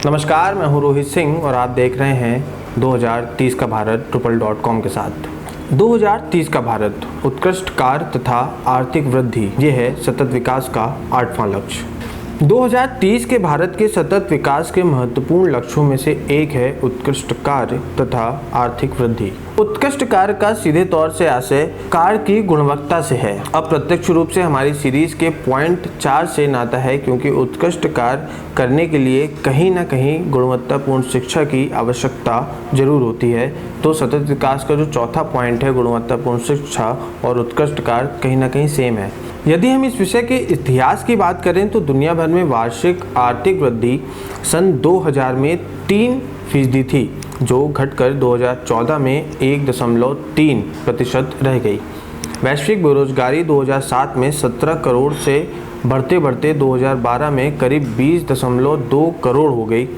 नमस्कार, मैं हूं रोहित सिंह और आप देख रहे हैं 2030 का भारत Drupal.com के साथ। 2030 का भारत उत्कृष्ट कार्य तथा आर्थिक वृद्धि, ये है सतत विकास का 8वां लक्ष्य। 2030 के भारत के सतत विकास के महत्वपूर्ण लक्ष्यों में से एक है उत्कृष्ट कार्य तथा आर्थिक वृद्धि। उत्कृष्ट कार्य का सीधे तौर से आशय कार्य की गुणवत्ता से है। अप्रत्यक्ष रूप से हमारी सीरीज के पॉइंट 4 से नाता है, क्योंकि उत्कृष्ट कार्य करने के लिए कहीं ना कहीं गुणवत्तापूर्ण शिक्षा की आवश्यकता जरूर होती है। तो सतत विकास का जो चौथा पॉइंट है, गुणवत्तापूर्ण शिक्षा और उत्कृष्ट कार्य, कहीं ना कहीं सेम है। यदि हम इस विषय के इतिहास की बात करें तो दुनिया भर में वार्षिक आर्थिक वृद्धि सन 2000 में 3% थी, जो घटकर 2014 में 1.3% रह गई। वैश्विक बेरोजगारी 2007 में 17 करोड़ से बढ़ते बढ़ते 2012 में करीब 20.2 करोड़ हो गई,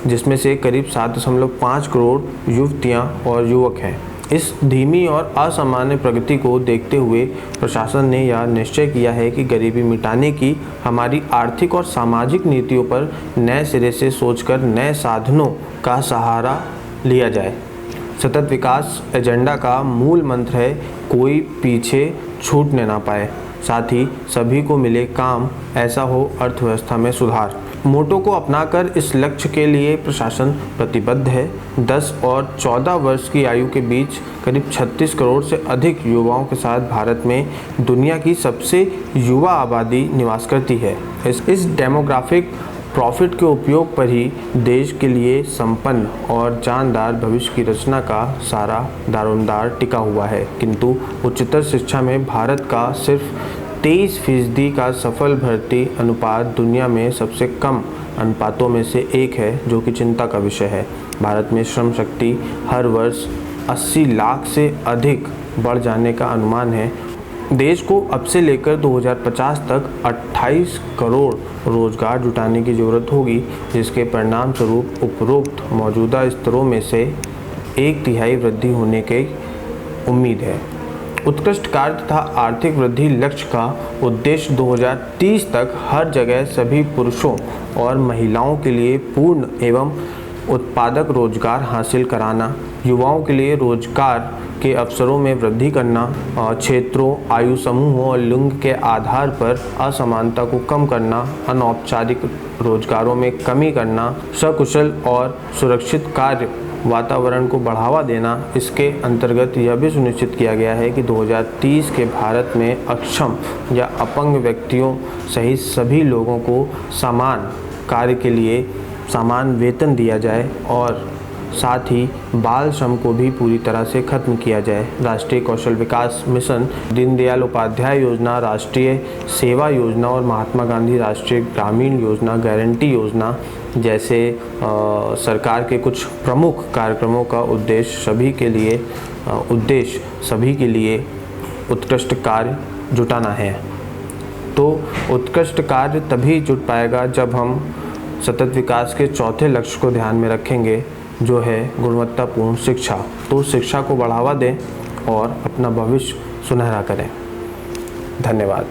जिसमें से करीब 7.5 करोड़ युवतियाँ और युवक हैं। इस धीमी और असामान्य प्रगति को देखते हुए प्रशासन ने यह निश्चय किया है कि गरीबी मिटाने की हमारी आर्थिक और सामाजिक नीतियों पर नए सिरे से सोचकर नए साधनों का सहारा लिया जाए। सतत विकास एजेंडा का मूल मंत्र है कोई पीछे छूटने ना पाए, साथ ही सभी को मिले काम, ऐसा हो अर्थव्यवस्था में सुधार। मोटो को अपनाकर इस लक्ष्य के लिए प्रशासन प्रतिबद्ध है। 10 और 14 वर्ष की आयु के बीच करीब 36 करोड़ से अधिक युवाओं के साथ भारत में दुनिया की सबसे युवा आबादी निवास करती है। इस डेमोग्राफिक प्रॉफिट के उपयोग पर ही देश के लिए संपन्न और जानदार भविष्य की रचना का सारा दारोमदार टिका हुआ है। किंतु उच्चतर शिक्षा में भारत का सिर्फ 23% का सफल भर्ती अनुपात दुनिया में सबसे कम अनुपातों में से एक है, जो कि चिंता का विषय है। भारत में श्रम शक्ति हर वर्ष 80 लाख से अधिक बढ़ जाने का अनुमान है। देश को अब से लेकर 2050 तक 28 करोड़ रोजगार जुटाने की ज़रूरत होगी, जिसके परिणाम स्वरूप उपरोक्त मौजूदा स्तरों में से 1/3 वृद्धि होने की उम्मीद है। उत्कृष्ट कार्य तथा आर्थिक वृद्धि लक्ष्य का उद्देश्य 2030 तक हर जगह सभी पुरुषों और महिलाओं के लिए पूर्ण एवं उत्पादक रोजगार हासिल कराना, युवाओं के लिए रोजगार के अवसरों में वृद्धि करना, क्षेत्रों, आयु समूहों और लिंग के आधार पर असमानता को कम करना, अनौपचारिक रोजगारों में कमी करना, सकुशल और सुरक्षित कार्य वातावरण को बढ़ावा देना। इसके अंतर्गत यह भी सुनिश्चित किया गया है कि 2030 के भारत में अक्षम या अपंग व्यक्तियों सहित सभी लोगों को समान कार्य के लिए समान वेतन दिया जाए और साथ ही बाल श्रम को भी पूरी तरह से खत्म किया जाए। राष्ट्रीय कौशल विकास मिशन, दीनदयाल उपाध्याय योजना, राष्ट्रीय सेवा योजना और महात्मा गांधी राष्ट्रीय ग्रामीण योजना, गारंटी योजना जैसे सरकार के कुछ प्रमुख कार्यक्रमों का उद्देश्य सभी के लिए उत्कृष्ट कार्य जुटाना है। तो उत्कृष्ट कार्य तभी जुट पाएगा जब हम सतत विकास के चौथे लक्ष्य को ध्यान में रखेंगे, जो है गुणवत्तापूर्ण शिक्षा। तो शिक्षा को बढ़ावा दें और अपना भविष्य सुनहरा करें। धन्यवाद।